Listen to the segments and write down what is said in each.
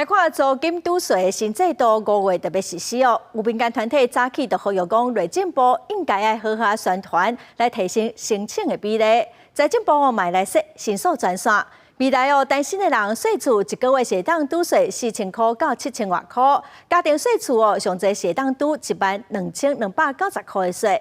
来看租金堵税的新制度，5月特别实施哦。有民间团体早起就呼吁讲，内政部应该要好好宣传，来提升申请的比例。财政部买来说，申诉专线。未来哦，单身的人税厝一个月是当拄税4000块到7000外块，家庭税厝哦，上侪是当拄12290块的税。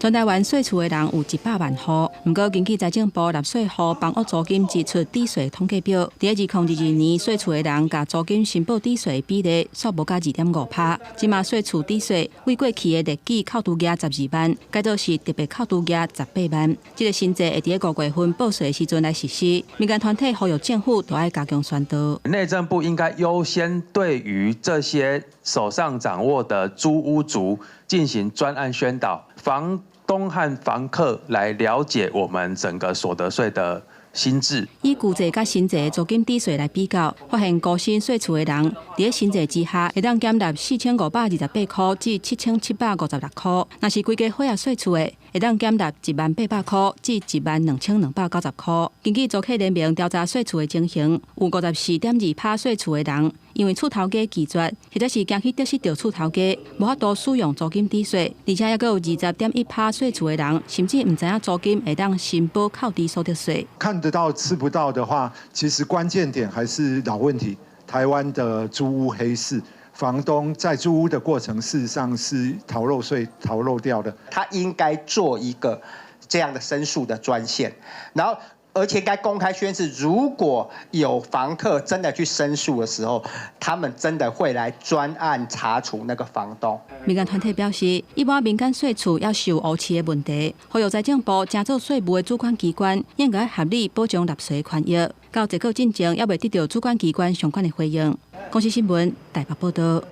全台湾税厝的人有100万户，不过根据财政部纳税户房屋租金支出抵税统计表，在2022年税厝的人甲租金申报抵税比例煞无加2.5%。即马税厝抵税为过去的日记扣除额12万，改做是特别扣除额18万。这个新制会伫5月份报税的时阵来实施。民间团体呼吁政府都要加强宣导。内政部应该优先对于这些手上掌握的租屋族进行专案宣导，房东和房客来了解我们整个所得税的新制。以旧制甲新制的租金抵税来比较，发现高薪税厝的人，伫新制之下会当减纳4528块至7756块；若是规家伙仔税厝的，会当减纳10800块至12290块。根据租客联盟调查税厝的情形，有54.2%税厝的人，因为厝头家拒绝，或者是惊去得失到厝头家，无法度使用租金抵税，而且还有20.1%税厝的人，甚至唔知影租金会当申报扣抵所得税。看得到吃不到的话，其实关键点还是老问题。台湾的租屋黑市，房东在租屋的过程，事实上是逃漏税逃漏掉的。他应该做一个这样的申诉的专线，然后而且该公开宣示，如果有房客真的去申诉的时候，他们真的会来专案查处那个房东。民间团体表示，一般民间税厝要受无市的问题，呼吁财政部加做税务的主管机关，应该合理保障纳税权益。到这个进程，也未得到主管机关相关的回应。公司新闻台北报道。